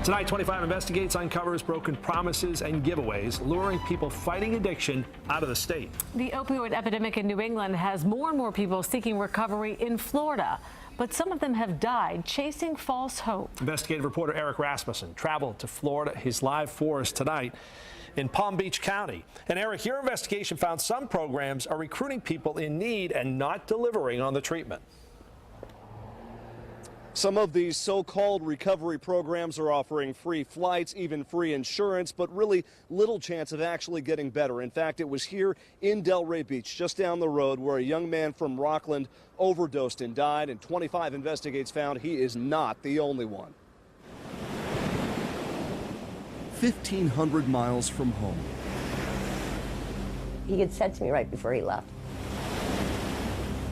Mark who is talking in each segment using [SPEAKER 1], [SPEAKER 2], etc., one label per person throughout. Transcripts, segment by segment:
[SPEAKER 1] Tonight, 25 Investigates uncovers broken promises and giveaways, luring people fighting addiction out of the state.
[SPEAKER 2] The opioid epidemic in New England has more and more people seeking recovery in Florida, but some of them have died chasing false hope.
[SPEAKER 1] Investigative reporter Eric Rasmussen traveled to Florida. He's live for us tonight in Palm Beach County. And Eric, your investigation found some programs are recruiting people in need and not delivering on the treatment.
[SPEAKER 3] Some of these so-called recovery programs are offering free flights, even free insurance, but really little chance of actually getting better. In fact, it was here in Delray Beach, just down the road, where a young man from Rockland overdosed and died, and 25 Investigates found he is not the only one. 1,500 miles from home.
[SPEAKER 4] He had said to me right before he left,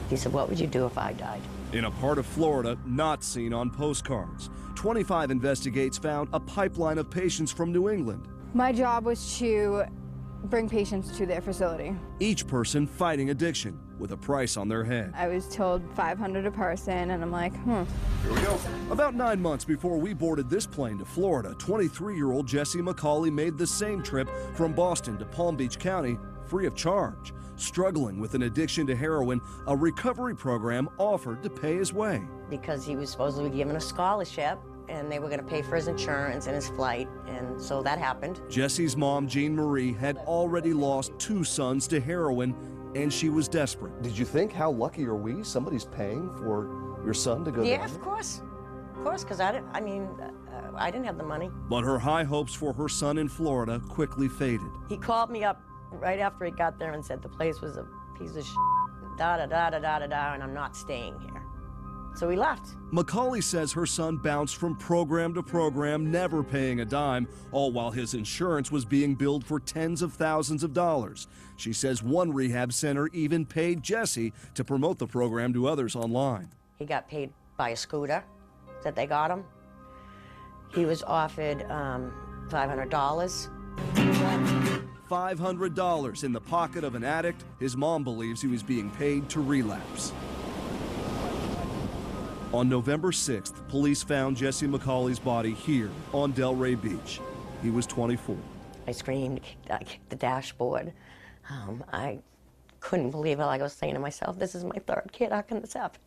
[SPEAKER 4] he said, "What would you do if I died?"
[SPEAKER 3] In a part of Florida not seen on postcards, 25 Investigates found a pipeline of patients from New England.
[SPEAKER 5] My job was to bring patients to their facility.
[SPEAKER 3] Each person fighting addiction with a price on their head.
[SPEAKER 5] I was told $500 a person, and I'm like,
[SPEAKER 3] Here we go. About 9 months before we boarded this plane to Florida, 23-year-old Jesse McCauley made the same trip from Boston to Palm Beach County free of charge. Struggling with an addiction to heroin, a recovery program offered to pay his way.
[SPEAKER 4] Because he was supposedly given a scholarship, and they were going to pay for his insurance and his flight, and so that happened.
[SPEAKER 3] Jesse's mom, Jean Marie, had already lost 2 sons to heroin, and she was desperate. Did you think, how lucky are we? Somebody's paying for your son to go down?
[SPEAKER 4] Yeah, of course, because I didn't have the money.
[SPEAKER 3] But her high hopes for her son in Florida quickly faded.
[SPEAKER 4] He called me up right after he got there and said the place was a piece of shit, da-da-da-da-da-da-da, and I'm not staying here. So we left.
[SPEAKER 3] McCauley says her son bounced from program to program, never paying a dime, all while his insurance was being billed for tens of thousands of dollars. She says one rehab center even paid Jesse to promote the program to others online.
[SPEAKER 4] He got paid by a scooter that they got him. He was offered $500.
[SPEAKER 3] $500 in the pocket of an addict. His mom believes he was being paid to relapse. On November 6th, police found Jesse McCauley's body here on Delray Beach. He was 24.
[SPEAKER 4] I screamed, I kicked the dashboard. I couldn't believe it. Like I was saying to myself, this is my 3rd kid, how can this happen?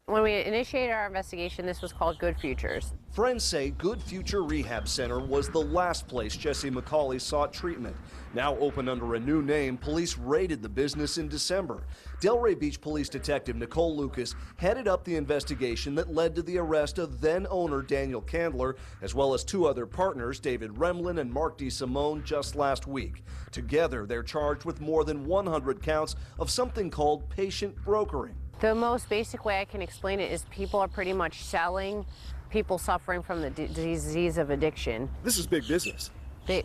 [SPEAKER 6] When we initiated our investigation, this was called Good Futures.
[SPEAKER 3] Friends say Good Future Rehab Center was the last place Jesse McCauley sought treatment. Now open under a new name, police raided the business in December. Delray Beach Police Detective Nicole Lucas headed up the investigation that led to the arrest of then-owner Daniel Candler, as well as 2 other partners, David Remlin and Mark DeSimone, just last week. Together, they're charged with more than 100 counts of something called patient brokering.
[SPEAKER 6] The most basic way I can explain it is people are pretty much selling people suffering from the disease of addiction.
[SPEAKER 3] This is big business.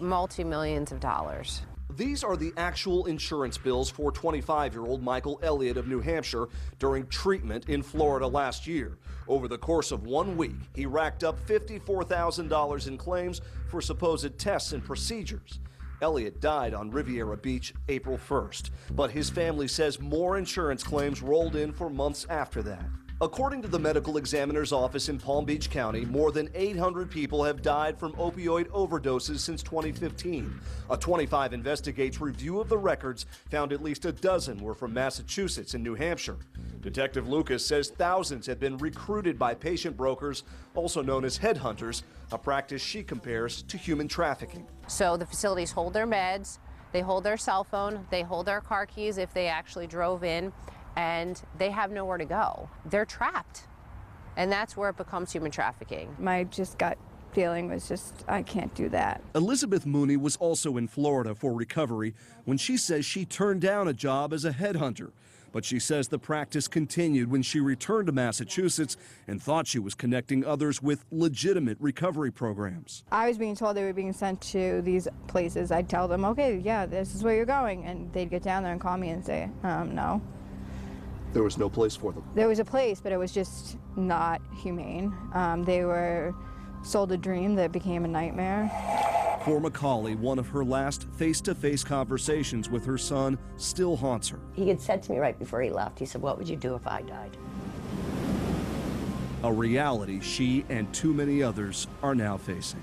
[SPEAKER 6] Multi-millions of dollars.
[SPEAKER 3] These are the actual insurance bills for 25-year-old Michael Elliott of New Hampshire during treatment in Florida last year. Over the course of 1 week, he racked up $54,000 in claims for supposed tests and procedures. Elliott died on Riviera Beach April 1st, but his family says more insurance claims rolled in for months after that. According to the medical examiner's office in Palm Beach County, more than 800 people have died from opioid overdoses since 2015. A 25 Investigates review of the records found at least a dozen were from Massachusetts and New Hampshire. Detective Lucas says thousands have been recruited by patient brokers, also known as headhunters, a practice she compares to human trafficking.
[SPEAKER 6] So the facilities hold their meds, they hold their cell phone, they hold their car keys if they actually drove in, and they have nowhere to go. They're trapped. And that's where it becomes human trafficking.
[SPEAKER 5] my just gut feeling was just, I can't do that.
[SPEAKER 3] Elizabeth Mooney was also in Florida for recovery when she says she turned down a job as a headhunter. But she says the practice continued when she returned to Massachusetts and thought she was connecting others with legitimate recovery programs.
[SPEAKER 5] I was being told they were being sent to these places. I'd tell them, okay, yeah, this is where you're going. And they'd get down there and call me and say, no.
[SPEAKER 3] There was no place for them.
[SPEAKER 5] There was a place, but it was just not humane. They were sold a dream that became a nightmare.
[SPEAKER 3] For McCauley, one of her last face-to-face conversations with her son still haunts her.
[SPEAKER 4] He had said to me right before he left, he said, "What would you do if I died?"
[SPEAKER 3] a reality she and too many others are now facing.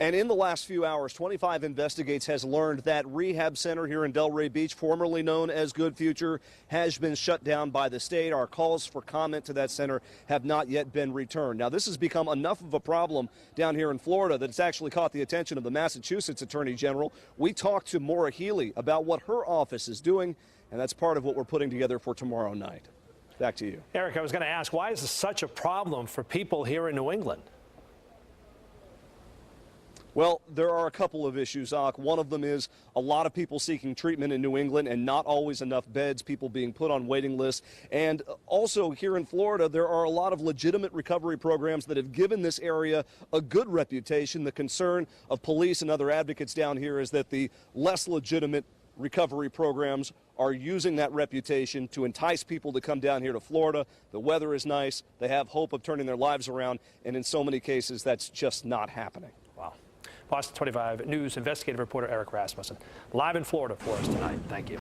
[SPEAKER 3] And in the last few hours, 25 Investigates has learned that rehab center here in Delray Beach, formerly known as Good Future, has been shut down by the state. Our calls for comment to that center have not yet been returned. Now, this has become enough of a problem down here in Florida that it's actually caught the attention of the Massachusetts Attorney General. We talked to Maura Healey about what her office is doing, and that's part of what we're putting together for tomorrow night. Back to you.
[SPEAKER 1] Eric, I was going to ask, why is this such a problem for people here in New England?
[SPEAKER 3] Well, there are a couple of issues, Ak. One of them is a lot of people seeking treatment in New England and not always enough beds, people being put on waiting lists. And also here in Florida, there are a lot of legitimate recovery programs that have given this area a good reputation. The concern of police and other advocates down here is that the less legitimate recovery programs are using that reputation to entice people to come down here to Florida. The weather is nice. They have hope of turning their lives around. And in so many cases, that's just not happening.
[SPEAKER 1] Wow. Boston 25 News investigative reporter Eric Rasmussen live in Florida for us tonight. Thank you.